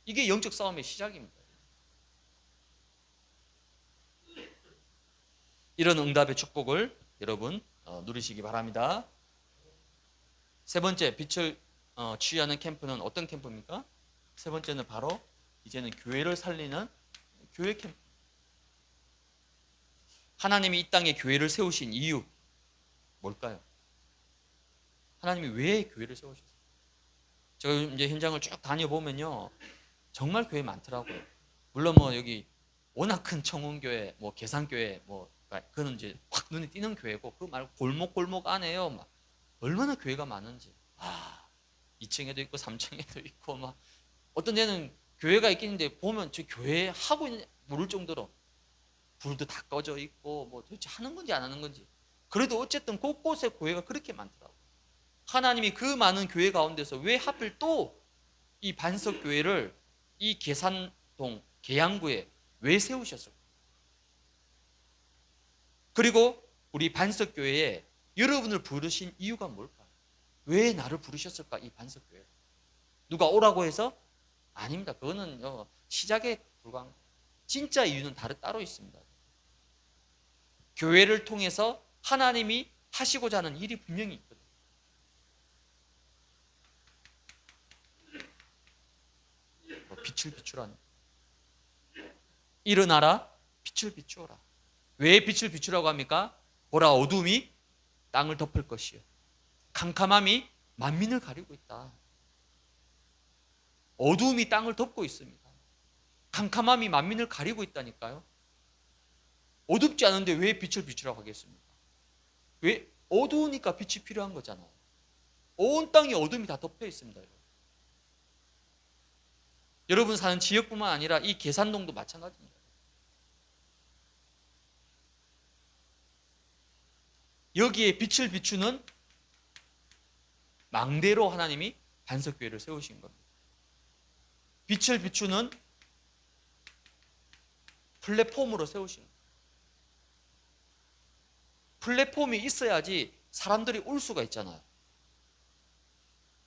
A: 이게 영적 싸움의 시작입니다. 이런 응답의 축복을 여러분 누리시기 바랍니다. 세 번째, 빛을 취하는 캠프는 어떤 캠프입니까? 세 번째는 바로 이제는 교회를 살리는 교회 캠프. 하나님이 이 땅에 교회를 세우신 이유 뭘까요? 하나님이 왜 교회를 세우셨어요? 제가 이제 현장을 쭉 다녀보면요, 정말 교회 많더라고요. 물론 뭐 여기 워낙 큰 청운교회, 뭐 계산교회, 뭐 그거는 이제 확 눈에 띄는 교회고, 그 말고 골목 안에요, 막 얼마나 교회가 많은지. 2층에도 있고 3층에도 있고, 막 어떤 데는 교회가 있긴 한데 보면 저 교회 하고 있는 모를 정도로 불도 다 꺼져 있고, 뭐 도대체 하는 건지 안 하는 건지. 그래도 어쨌든 곳곳에 교회가 그렇게 많더라고요. 하나님이 그 많은 교회 가운데서 왜 하필 또 이 반석교회를 이 계산동 계양구에 왜 세우셨을까? 그리고 우리 반석교회에 여러분을 부르신 이유가 뭘까? 왜 나를 부르셨을까? 이 반석교회 누가 오라고 해서? 아닙니다. 그거는 시작에 불과한, 진짜 이유는 따로 있습니다. 교회를 통해서 하나님이 하시고자 하는 일이 분명히 있거든요. 빛을 비추라는, 일어나라, 빛을 비추어라. 왜 빛을 비추라고 합니까? 보라, 어둠이 땅을 덮을 것이요 캄캄함이 만민을 가리고 있다. 어둠이 땅을 덮고 있습니다. 캄캄함이 만민을 가리고 있다니까요. 어둡지 않은데 왜 빛을 비추라고 하겠습니까? 왜? 어두우니까 빛이 필요한 거잖아요. 온 땅이 어둠이 다 덮여 있습니다. 여러분 사는 지역뿐만 아니라 이 계산동도 마찬가지입니다. 여기에 빛을 비추는 망대로 하나님이 반석교회를 세우신 겁니다. 빛을 비추는 플랫폼으로 세우신 겁니다. 플랫폼이 있어야지 사람들이 올 수가 있잖아요.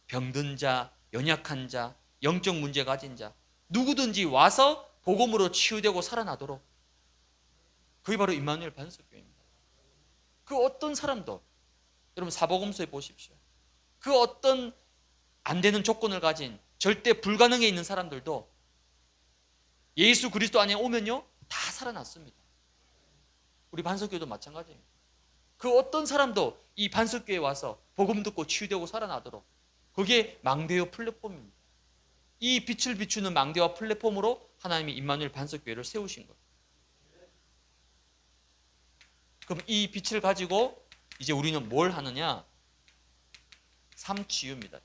A: 병든 자, 연약한 자, 영적 문제 가진 자, 누구든지 와서 복음으로 치유되고 살아나도록. 그게 바로 임마누엘 반석교회입니다. 그 어떤 사람도, 여러분 사복음서에 보십시오. 그 어떤 안 되는 조건을 가진, 절대 불가능에 있는 사람들도 예수 그리스도 안에 오면요 다 살아났습니다. 우리 반석교회도 마찬가지입니다. 그 어떤 사람도 이 반석교회에 와서 복음 듣고 치유되고 살아나도록, 그게 망대요 플랫폼입니다. 이 빛을 비추는 망대와 플랫폼으로 하나님이 임마누엘 반석교회를 세우신 거예요. 그럼 이 빛을 가지고 이제 우리는 뭘 하느냐? 삶 치유입니다.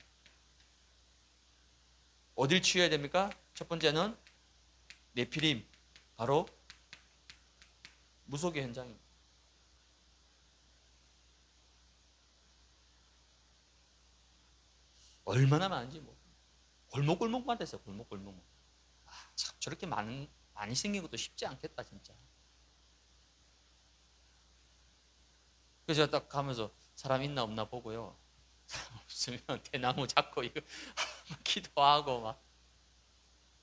A: 어딜 치유해야 됩니까? 첫 번째는 네피림, 바로 무속의 현장입니다. 얼마나 많은지 뭐 골목골목만 됐어요. 골목골목. 참 저렇게 많이 생긴 것도 쉽지 않겠다 진짜. 그래서 제가 딱 가면서 사람 있나 없나 보고요. 사람 없으면 대나무 잡고 이거 기도하고 막.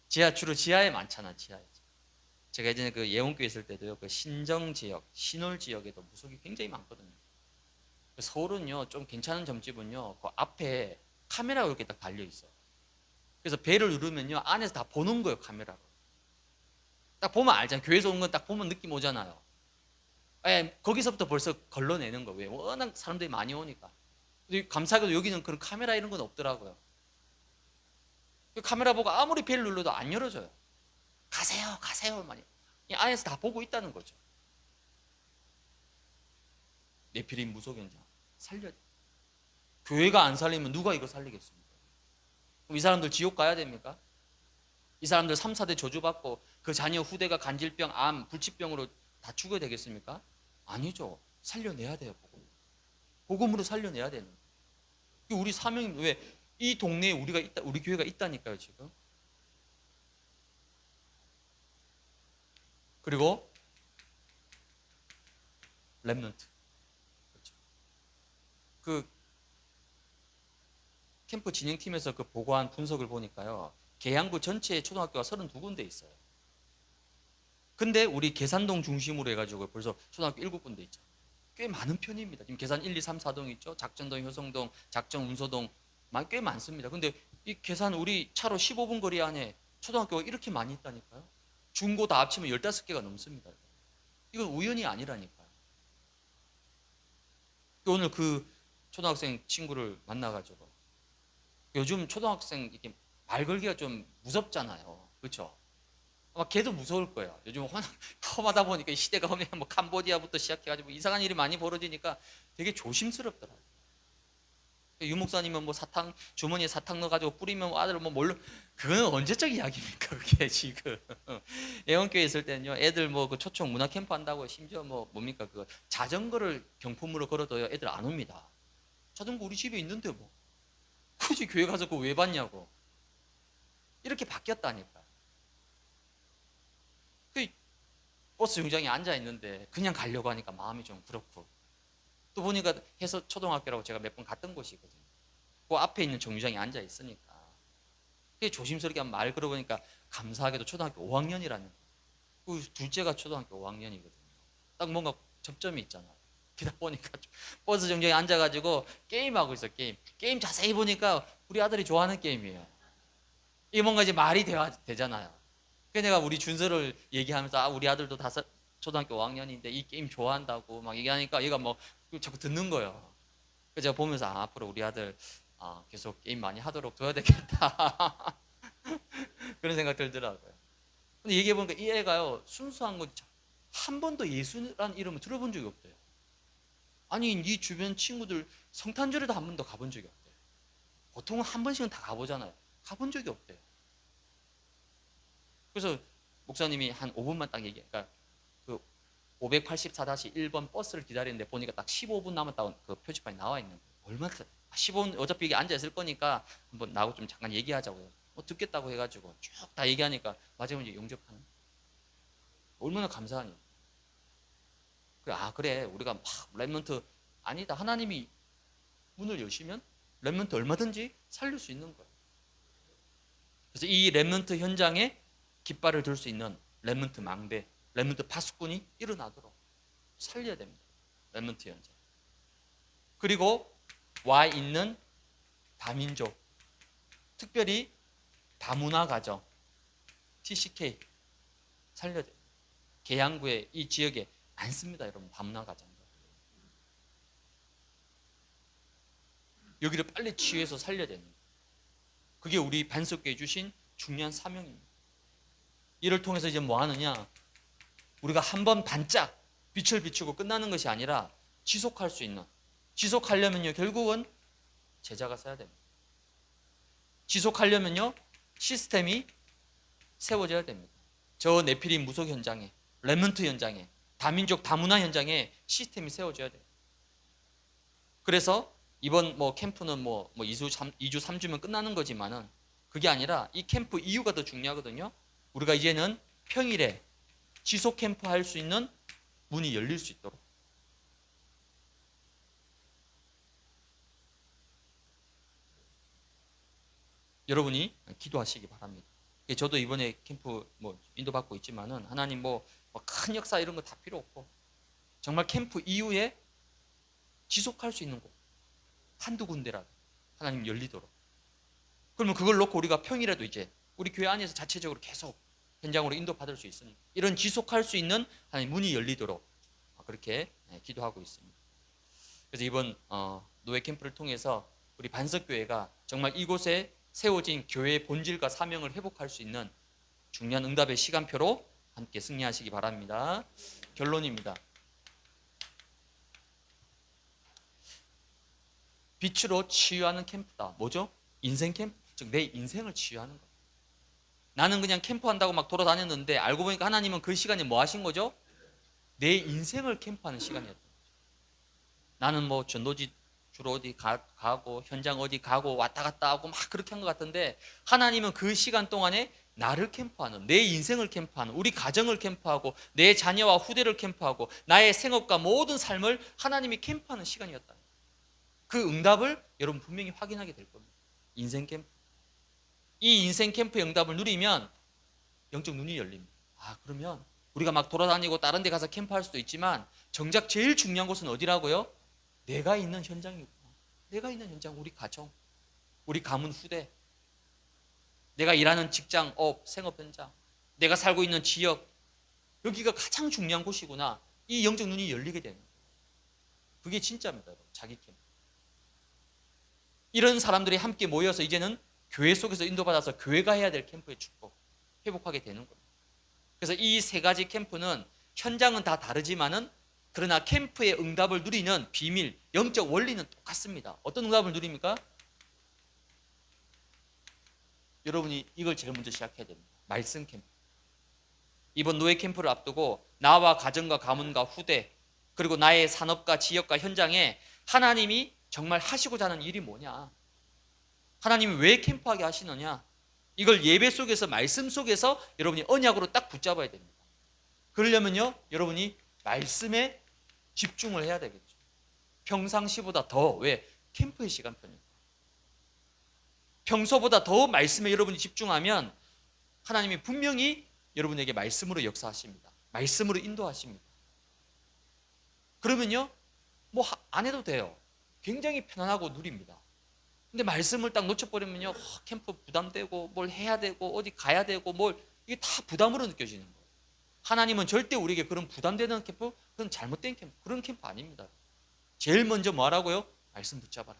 A: 주로 지하에 많잖아. 지하에. 제가 예전에 그 예원교회 있을 때도요, 그 신정 지역, 신월 지역에도 무속이 굉장히 많거든요. 서울은요 좀 괜찮은 점집은요, 그 앞에 카메라가 이렇게 딱 달려 있어. 그래서 벨을 누르면요 안에서 다 보는 거예요, 카메라로. 딱 보면 알잖아요. 교회에서 온 건 딱 보면 느낌 오잖아요. 거기서부터 벌써 걸러내는 거예요. 왜? 워낙 사람들이 많이 오니까. 감사하게도 여기는 그런 카메라 이런 건 없더라고요. 그 카메라 보고 아무리 벨 눌러도 안 열어줘요. 가세요 많이. 안에서 다 보고 있다는 거죠. 네피림 무속 현장 살려. 교회가 안 살리면 누가 이거 살리겠습니까? 그럼 이 사람들 지옥 가야 됩니까? 이 사람들 3, 4대 저주받고 그 자녀 후대가 간질병, 암, 불치병으로 다 죽어야 되겠습니까? 아니죠. 살려내야 돼요. 복음으로 살려내야 되는 거예요. 우리 사명이 왜? 이 동네에 우리 교회가 있다니까요 지금. 그리고 렘넌트. 그렇죠. 그 캠프 진행팀에서 그 보고한 분석을 보니까요. 계양구 전체에 초등학교가 32군데 있어요. 근데 우리 계산동 중심으로 해가지고 벌써 초등학교 7군데 있죠. 꽤 많은 편입니다. 지금 계산 1, 2, 3, 4동 있죠. 작전동, 효성동, 작정, 운소동 꽤 많습니다. 근데 이 계산 우리 차로 15분 거리 안에 초등학교가 이렇게 많이 있다니까요. 중고 다 합치면 15개가 넘습니다. 이건 우연이 아니라니까요. 오늘 그 초등학생 친구를 만나가지고 요즘 초등학생 이렇게 말 걸기가 좀 무섭잖아요. 그렇죠? 아마 걔도 무서울 거예요. 요즘 워낙 험하다 보니까 이 시대가 험해 뭐 캄보디아부터 시작해가지고 이상한 일이 많이 벌어지니까 되게 조심스럽더라고요. 유 목사님은 뭐 사탕 주머니에 사탕 넣어가지고 뿌리면 아들 뭐 뭘로 그거는 언제적 이야기입니까? 그게 지금 애원교회 있을 때는요 애들 뭐 그 초청 문화 캠프 한다고 심지어 뭐 뭡니까 그 자전거를 경품으로 걸어둬요 애들 안 옵니다. 자전거 우리 집에 있는데 뭐 굳이 교회 가서 그거 왜 받냐고 이렇게 바뀌었다니까. 그 버스 정류장에 앉아 있는데 그냥 가려고 하니까 마음이 좀 그렇고 또 보니까 해서 초등학교라고 제가 몇 번 갔던 곳이거든요. 그 앞에 있는 정류장에 앉아 있으니까 조심스럽게 말 걸어보니까 감사하게도 초등학교 5학년이라는 그 둘째가 초등학교 5학년이거든요. 딱 뭔가 접점이 있잖아요. 그러다 보니까 버스 정류장에 앉아가지고 게임하고 있어. 게임 자세히 보니까 우리 아들이 좋아하는 게임이에요. 이게 뭔가 이제 말이 되잖아요. 그래서 내가 우리 준서를 얘기하면서 우리 아들도 초등학교 5학년인데 이 게임 좋아한다고 막 얘기하니까 얘가 뭐 자꾸 듣는 거예요. 그래서 제가 보면서 앞으로 우리 아들 계속 게임 많이 하도록 둬야 되겠다. 그런 생각 들더라고요. 근데 얘기해보니까 이 애가요 순수한 건 한 번도 예수란 이름을 들어본 적이 없대요. 아니 네 주변 친구들 성탄절에도 한 번도 가본 적이 없대요. 보통은 한 번씩은 다 가보잖아요. 가본 적이 없대요. 그래서 목사님이 한 5분만 딱 그러니까 그 584-1번 버스를 기다리는데 보니까 딱 15분 남았다고 그 표지판이 나와 있는 거예요. 얼마나 15분 어차피 이게 앉아 있을 거니까 한번 나하고 좀 잠깐 얘기하자고요. 듣겠다고 해가지고 쭉 다 얘기하니까 마지막에 이제 용접하는. 얼마나 감사하니. 그래 우리가 막 렘넌트 아니다. 하나님이 문을 여시면 렘넌트 얼마든지 살릴 수 있는 거예요. 그래서 이 렘넌트 현장에 깃발을 들 수 있는 렘넌트 망대, 렘넌트 파수꾼이 일어나도록 살려야 됩니다. 렘넌트 현장. 그리고 와 있는 다민족, 특별히 다문화 가정, TCK 살려야 돼요. 계양구에 이 지역에 많습니다, 여러분. 다문화 가정들. 여기를 빨리 치유해서 살려야 됩니다. 그게 우리 반석교에 주신 중요한 사명입니다. 이를 통해서 이제 뭐 하느냐? 우리가 한 번 반짝 빛을 비추고 끝나는 것이 아니라 지속할 수 있는, 지속하려면요 결국은 제자가 서야 됩니다. 지속하려면요 시스템이 세워져야 됩니다. 저 네피림 무속 현장에, 렘넌트 현장에, 다민족 다문화 현장에 시스템이 세워져야 돼요. 그래서 이번 뭐 캠프는 뭐 2주 3주면 끝나는 거지만은 그게 아니라 이 캠프 이유가 더 중요하거든요. 우리가 이제는 평일에 지속 캠프 할 수 있는 문이 열릴 수 있도록. 여러분이 기도하시기 바랍니다. 저도 이번에 캠프 뭐 인도받고 있지만은 하나님 뭐 큰 역사 이런 거 다 필요 없고 정말 캠프 이후에 지속할 수 있는 곳 한두 군데라도 하나님 열리도록. 그러면 그걸 놓고 우리가 평일에도 이제 우리 교회 안에서 자체적으로 계속 현장으로 인도받을 수 있으니 이런 지속할 수 있는 하나님 문이 열리도록 그렇게 기도하고 있습니다. 그래서 이번 노예 캠프를 통해서 우리 반석교회가 정말 이곳에 세워진 교회의 본질과 사명을 회복할 수 있는 중요한 응답의 시간표로 함께 승리하시기 바랍니다. 결론입니다. 빛으로 치유하는 캠프다. 뭐죠? 인생 캠프. 즉 내 인생을 치유하는 것. 나는 그냥 캠프 한다고 막 돌아다녔는데 알고 보니까 하나님은 그 시간에 뭐 하신 거죠? 내 인생을 캠프하는 시간이었던 거죠. 나는 뭐 전도지 주로 어디 가고 현장 어디 가고 왔다 갔다 하고 막 그렇게 한 것 같은데 하나님은 그 시간 동안에 나를 캠프하는, 내 인생을 캠프하는, 우리 가정을 캠프하고 내 자녀와 후대를 캠프하고 나의 생업과 모든 삶을 하나님이 캠프하는 시간이었다. 그 응답을 여러분 분명히 확인하게 될 겁니다. 인생 캠프. 이 인생 캠프의 응답을 누리면 영적 눈이 열립니다. 아, 그러면 우리가 막 돌아다니고 다른 데 가서 캠프할 수도 있지만 정작 제일 중요한 곳은 어디라고요? 내가 있는 현장이구나. 내가 있는 현장, 우리 가정, 우리 가문 후대, 내가 일하는 직장, 업, 생업 현장, 내가 살고 있는 지역, 여기가 가장 중요한 곳이구나. 이 영적 눈이 열리게 되는 거예요. 그게 진짜입니다. 자기 캠프. 이런 사람들이 함께 모여서 이제는 교회 속에서 인도받아서 교회가 해야 될 캠프의 축복, 회복하게 되는 겁니다. 그래서 이 세 가지 캠프는 현장은 다 다르지만은 그러나 캠프의 응답을 누리는 비밀, 영적 원리는 똑같습니다. 어떤 응답을 누립니까? 여러분이 이걸 제일 먼저 시작해야 됩니다. 말씀 캠프. 이번 노예 캠프를 앞두고 나와 가정과 가문과 후대, 그리고 나의 산업과 지역과 현장에 하나님이 정말 하시고자 하는 일이 뭐냐? 하나님이 왜 캠프하게 하시느냐? 이걸 예배 속에서, 말씀 속에서 여러분이 언약으로 딱 붙잡아야 됩니다. 그러려면요, 여러분이 말씀에 집중을 해야 되겠죠. 평상시보다 더, 왜? 캠프의 시간표니까. 평소보다 더 말씀에 여러분이 집중하면 하나님이 분명히 여러분에게 말씀으로 역사하십니다. 말씀으로 인도하십니다. 그러면요, 뭐 안 해도 돼요. 굉장히 편안하고 누립니다. 근데 말씀을 딱 놓쳐버리면요, 캠프 부담되고 뭘 해야 되고 어디 가야 되고 뭘, 이게 다 부담으로 느껴지는 거예요. 하나님은 절대 우리에게 그런 부담되는 캠프, 그건 잘못된 캠프, 그런 캠프 아닙니다. 제일 먼저 뭐 하라고요? 말씀 붙잡아라.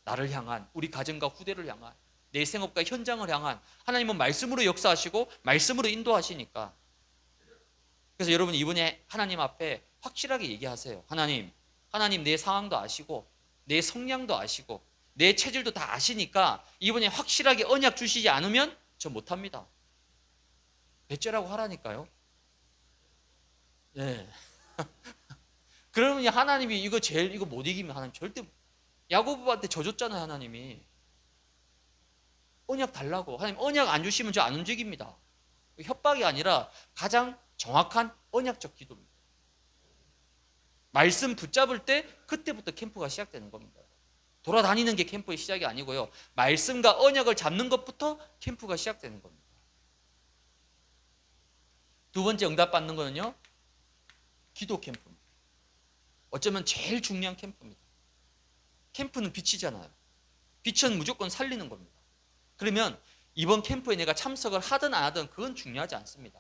A: 나를 향한, 우리 가정과 후대를 향한, 내 생업과 현장을 향한 하나님은 말씀으로 역사하시고 말씀으로 인도하시니까. 그래서 여러분 이번에 하나님 앞에 확실하게 얘기하세요. 하나님 내 상황도 아시고 내 성향도 아시고 내 체질도 다 아시니까 이번에 확실하게 언약 주시지 않으면 저 못합니다. 배째라고 하라니까요. 네. 그러면 하나님이 이거 못 이기면 하나님 절대, 야고보한테 져줬잖아요. 하나님이 언약 달라고. 하나님 언약 안 주시면 저 안 움직입니다. 협박이 아니라 가장 정확한 언약적 기도입니다. 말씀 붙잡을 때 그때부터 캠프가 시작되는 겁니다. 돌아다니는 게 캠프의 시작이 아니고요, 말씀과 언약을 잡는 것부터 캠프가 시작되는 겁니다. 두 번째 응답받는 거는요, 기도 캠프입니다. 어쩌면 제일 중요한 캠프입니다. 캠프는 빛이잖아요. 빛은 무조건 살리는 겁니다. 그러면 이번 캠프에 내가 참석을 하든 안 하든 그건 중요하지 않습니다.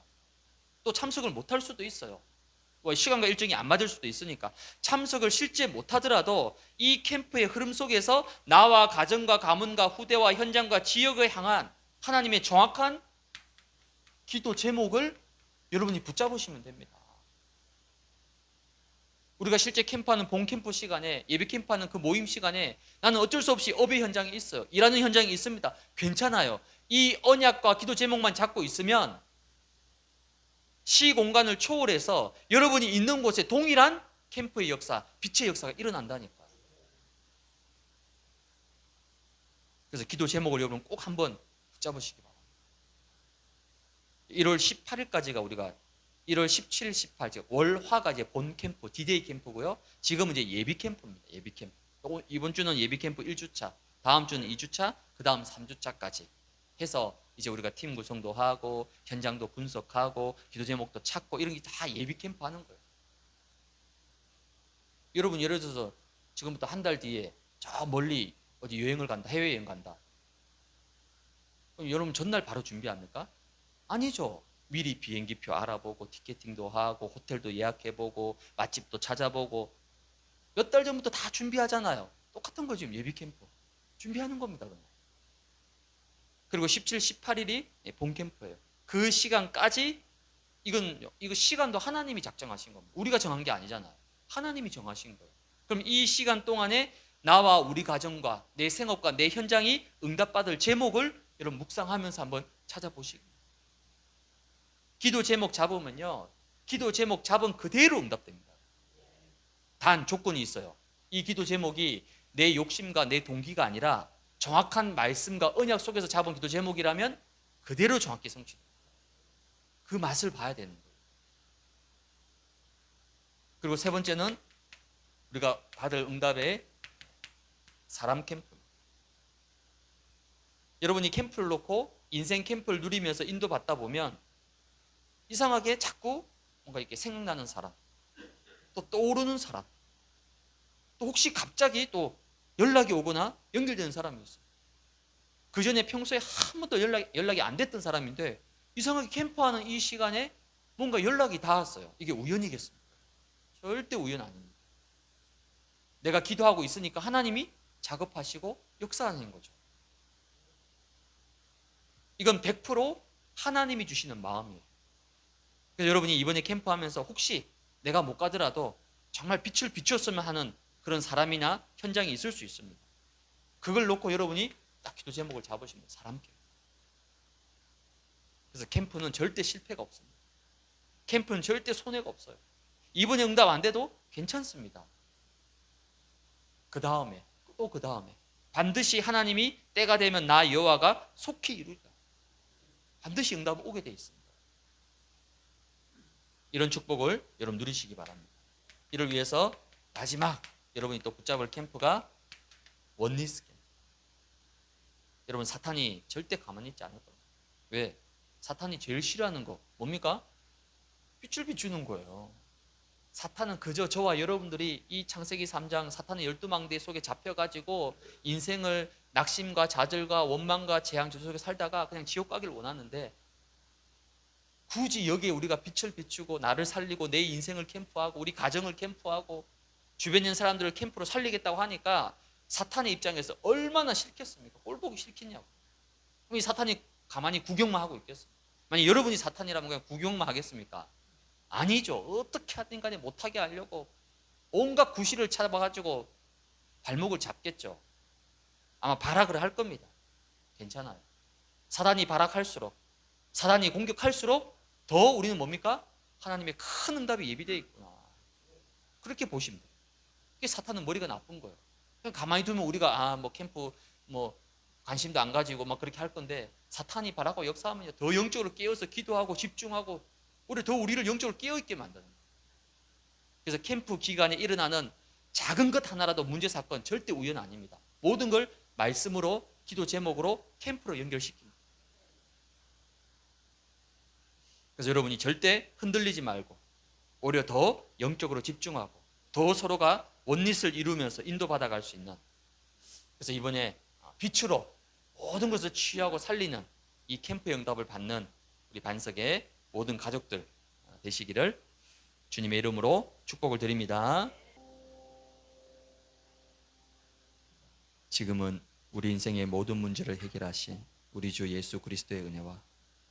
A: 또 참석을 못할 수도 있어요. 시간과 일정이 안 맞을 수도 있으니까. 참석을 실제 못하더라도 이 캠프의 흐름 속에서 나와 가정과 가문과 후대와 현장과 지역을 향한 하나님의 정확한 기도 제목을 여러분이 붙잡으시면 됩니다. 우리가 실제 캠프하는 본 캠프 시간에, 예배 캠프하는 그 모임 시간에 나는 어쩔 수 없이 업의 현장에 있어요. 일하는 현장에 있습니다. 괜찮아요. 이 언약과 기도 제목만 잡고 있으면 시 공간을 초월해서 여러분이 있는 곳에 동일한 캠프의 역사, 빛의 역사가 일어난다니까요. 그래서 기도 제목을 여러분 꼭 한번 붙잡으시기 바랍니다. 1월 18일까지가 우리가 1월 17일, 18일 월화가 이제 본 캠프, 디데이 캠프고요. 지금은 이제 예비 캠프입니다. 예비 캠프. 이번 주는 예비 캠프 1주차, 다음 주는 2주차, 그 다음 3주차까지 해서 이제 우리가 팀 구성도 하고 현장도 분석하고 기도 제목도 찾고 이런 게 다 예비 캠프 하는 거예요. 여러분 예를 들어서 지금부터 한 달 뒤에 저 멀리 어디 여행을 간다, 해외여행 간다. 그럼 여러분 전날 바로 준비합니까? 아니죠. 미리 비행기표 알아보고 티켓팅도 하고 호텔도 예약해보고 맛집도 찾아보고 몇 달 전부터 다 준비하잖아요. 똑같은 거죠. 예비 캠프 준비하는 겁니다. 그냥. 그리고 17, 18일이 본 캠프예요. 그 시간까지 이거 시간도 하나님이 작정하신 겁니다. 우리가 정한 게 아니잖아요. 하나님이 정하신 거예요. 그럼 이 시간 동안에 나와 우리 가정과 내 생업과 내 현장이 응답받을 제목을 여러분 묵상하면서 한번 찾아보시고, 기도 제목 잡으면요, 기도 제목 잡은 그대로 응답됩니다. 단 조건이 있어요. 이 기도 제목이 내 욕심과 내 동기가 아니라 정확한 말씀과 언약 속에서 잡은 기도 제목이라면 그대로 정확히 성취됩니다. 그 맛을 봐야 되는 거예요. 그리고 세 번째는 우리가 받을 응답의 사람 캠프. 여러분이 캠프를 놓고 인생 캠프를 누리면서 인도받다 보면 이상하게 자꾸 뭔가 이렇게 생각나는 사람, 또 떠오르는 사람, 또 혹시 갑자기 또 연락이 오거나 연결되는 사람이 있어요. 그 전에 평소에 한 번도 연락이 안 됐던 사람인데 이상하게 캠프하는 이 시간에 뭔가 연락이 닿았어요. 이게 우연이겠습니까? 절대 우연 아닙니다. 내가 기도하고 있으니까 하나님이 작업하시고 역사하는 거죠. 이건 100% 하나님이 주시는 마음이에요. 그래서 여러분이 이번에 캠프하면서 혹시 내가 못 가더라도 정말 빛을 비췄으면 하는 그런 사람이나 현장이 있을 수 있습니다. 그걸 놓고 여러분이 딱 기도 제목을 잡으시면 사람 캠프. 그래서 캠프는 절대 실패가 없습니다. 캠프는 절대 손해가 없어요. 이번에 응답 안 돼도 괜찮습니다. 그 다음에 또 그 다음에 반드시 하나님이 때가 되면 나 여호와가 속히 이루리라. 반드시 응답은 오게 돼 있습니다. 이런 축복을 여러분 누리시기 바랍니다. 이를 위해서 마지막 여러분이 또 붙잡을 캠프가 원리스 캠프. 여러분 사탄이 절대 가만히 있지 않을 겁니다. 왜? 사탄이 제일 싫어하는 거 뭡니까? 빛을 비추는 거예요. 사탄은 그저 저와 여러분들이 이 창세기 3장 사탄의 12망대 속에 잡혀가지고 인생을 낙심과 좌절과 원망과 재앙 속에 살다가 그냥 지옥 가기를 원하는데 굳이 여기에 우리가 빛을 비추고 나를 살리고 내 인생을 캠프하고 우리 가정을 캠프하고 주변에 있는 사람들을 캠프로 살리겠다고 하니까 사탄의 입장에서 얼마나 싫겠습니까? 꼴 보기 싫겠냐고. 그럼 이 사탄이 가만히 구경만 하고 있겠습니까? 만약 여러분이 사탄이라면 그냥 구경만 하겠습니까? 아니죠. 어떻게 하든 간에 못하게 하려고 온갖 구실을 찾아봐가지고 발목을 잡겠죠. 아마 발악을 할 겁니다. 괜찮아요. 사단이 발악할수록 사단이 공격할수록 더 우리는 뭡니까? 하나님의 큰 응답이 예비되어 있구나. 그렇게 보시면 돼요. 그게 사탄은 머리가 나쁜 거예요. 그냥 가만히 두면 우리가 뭐 캠프 뭐 관심도 안 가지고 막 그렇게 할 건데 사탄이 발악하고 역사하면 더 영적으로 깨어서 기도하고 집중하고 우리를 영적으로 깨어있게 만드는 거예요. 그래서 캠프 기간에 일어나는 작은 것 하나라도 문제 사건 절대 우연 아닙니다. 모든 걸 말씀으로 기도 제목으로 캠프로 연결시킵니다. 그래서 여러분이 절대 흔들리지 말고 오히려 더 영적으로 집중하고 더 서로가 원릿을 이루면서 인도받아 갈 수 있는, 그래서 이번에 빛으로 모든 것을 취하고 살리는 이 캠프의 응답을 받는 우리 반석의 모든 가족들 되시기를 주님의 이름으로 축복을 드립니다. 지금은 우리 인생의 모든 문제를 해결하신 우리 주 예수 그리스도의 은혜와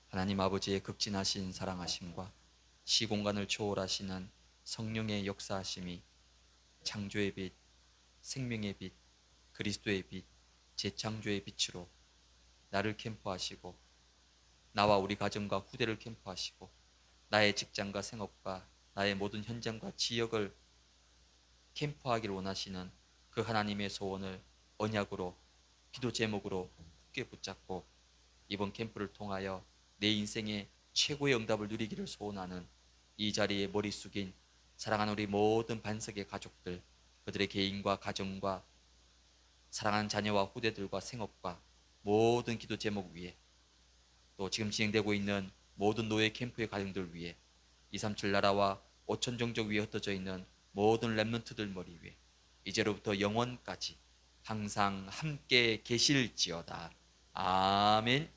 A: 하나님 아버지의 극진하신 사랑하심과 시공간을 초월하시는 성령의 역사하심이 창조의 빛, 생명의 빛, 그리스도의 빛, 재창조의 빛으로 나를 캠프하시고 나와 우리 가정과 후대를 캠프하시고 나의 직장과 생업과 나의 모든 현장과 지역을 캠프하기를 원하시는 그 하나님의 소원을 언약으로 기도 제목으로 굳게 붙잡고 이번 캠프를 통하여 내 인생의 최고의 응답을 누리기를 소원하는 이 자리에 머리 숙인 사랑하는 우리 모든 반석의 가족들, 그들의 개인과 가정과 사랑하는 자녀와 후대들과 생업과 모든 기도 제목 위에 또 지금 진행되고 있는 모든 노예 캠프의 가정들 위에 237 나라와 5천 종족 위에 흩어져 있는 모든 렘넌트들 머리 위에 이제로부터 영원까지 항상 함께 계실지어다. 아멘.